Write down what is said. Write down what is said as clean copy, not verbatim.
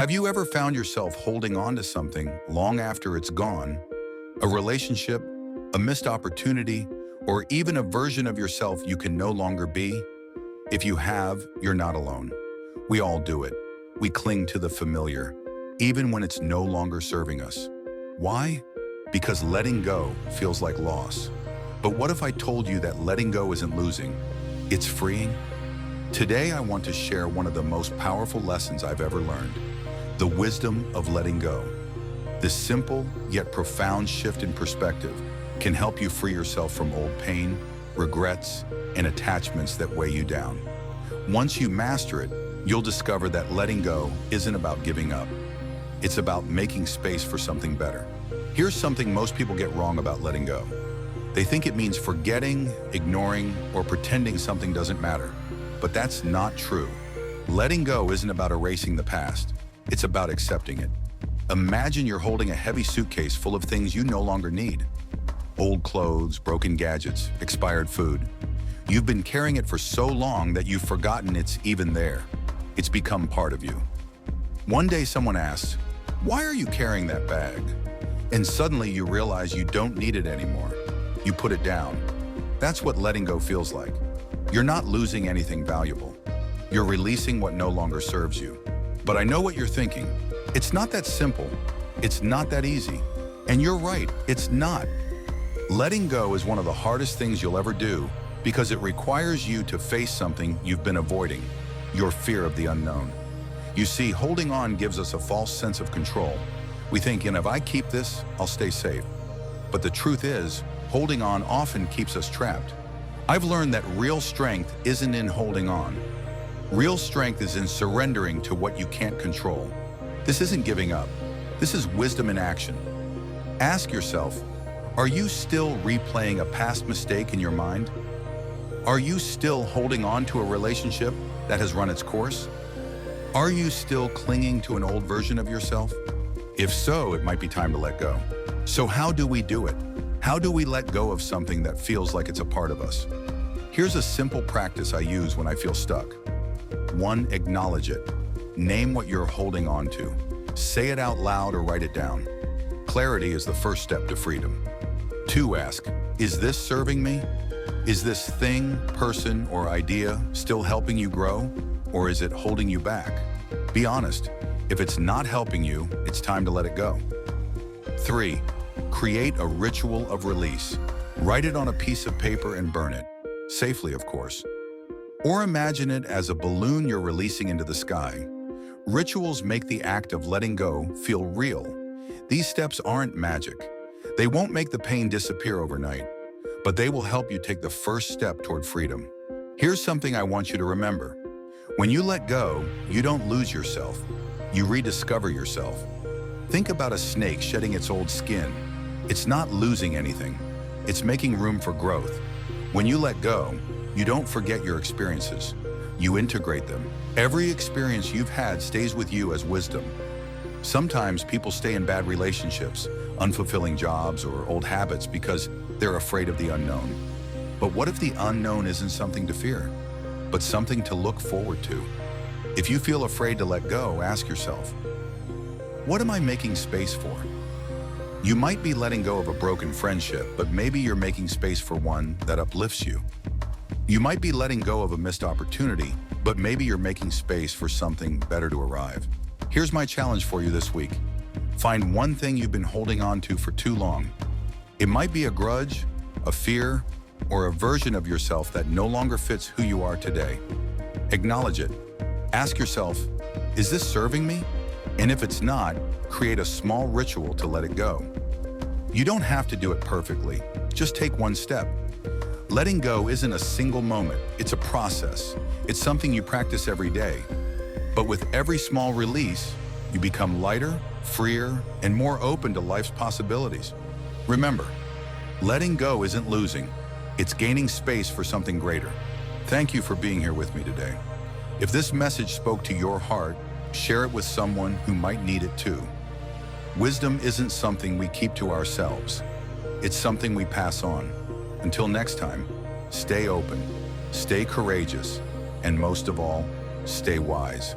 Have you ever found yourself holding on to something long after it's gone? A relationship, a missed opportunity, or even a version of yourself you can no longer be? If you have, you're not alone. We all do it. We cling to the familiar, even when it's no longer serving us. Why? Because letting go feels like loss. But what if I told you that letting go isn't losing? It's freeing? Today, I want to share one of the most powerful lessons I've ever learned: the wisdom of letting go. This simple yet profound shift in perspective can help you free yourself from old pain, regrets, and attachments that weigh you down. Once you master it, you'll discover that letting go isn't about giving up. It's about making space for something better. Here's something most people get wrong about letting go. They think it means forgetting, ignoring, or pretending something doesn't matter. But that's not true. Letting go isn't about erasing the past. It's about accepting it. Imagine you're holding a heavy suitcase full of things you no longer need. Old clothes, broken gadgets, expired food. You've been carrying it for so long that you've forgotten it's even there. It's become part of you. One day someone asks, "Why are you carrying that bag?" And suddenly you realize you don't need it anymore. You put it down. That's what letting go feels like. You're not losing anything valuable. You're releasing what no longer serves you. But I know what you're thinking. It's not that simple. It's not that easy. And you're right, it's not. Letting go is one of the hardest things you'll ever do because it requires you to face something you've been avoiding, your fear of the unknown. You see, holding on gives us a false sense of control. We think, if I keep this, I'll stay safe. But the truth is, holding on often keeps us trapped. I've learned that real strength isn't in holding on. Real strength is in surrendering to what you can't control. This isn't giving up. This is wisdom in action. Ask yourself, are you still replaying a past mistake in your mind? Are you still holding on to a relationship that has run its course? Are you still clinging to an old version of yourself? If so, it might be time to let go. So how do we do it? How do we let go of something that feels like it's a part of us? Here's a simple practice I use when I feel stuck. 1. Acknowledge it. Name what you're holding on to. Say it out loud or write it down. Clarity is the first step to freedom. 2. Ask, is this serving me? Is this thing, person, or idea still helping you grow? Or is it holding you back? Be honest. If it's not helping you, it's time to let it go. 3. Create a ritual of release. Write it on a piece of paper and burn it. Safely, of course. Or imagine it as a balloon you're releasing into the sky. Rituals make the act of letting go feel real. These steps aren't magic. They won't make the pain disappear overnight, but they will help you take the first step toward freedom. Here's something I want you to remember. When you let go, you don't lose yourself. You rediscover yourself. Think about a snake shedding its old skin. It's not losing anything. It's making room for growth. When you let go, you don't forget your experiences. You integrate them. Every experience you've had stays with you as wisdom. Sometimes people stay in bad relationships, unfulfilling jobs, or old habits because they're afraid of the unknown. But what if the unknown isn't something to fear, but something to look forward to? If you feel afraid to let go, ask yourself, what am I making space for? You might be letting go of a broken friendship, but maybe you're making space for one that uplifts you. You might be letting go of a missed opportunity, but maybe you're making space for something better to arrive. Here's my challenge for you this week. Find one thing you've been holding on to for too long. It might be a grudge, a fear, or a version of yourself that no longer fits who you are today. Acknowledge it. Ask yourself, is this serving me? And if it's not, create a small ritual to let it go. You don't have to do it perfectly. Just take one step. Letting go isn't a single moment. It's a process. It's something you practice every day. But with every small release, you become lighter, freer, and more open to life's possibilities. Remember, letting go isn't losing. It's gaining space for something greater. Thank you for being here with me today. If this message spoke to your heart, share it with someone who might need it too. Wisdom isn't something we keep to ourselves. It's something we pass on. Until next time, stay open, stay courageous, and most of all, stay wise.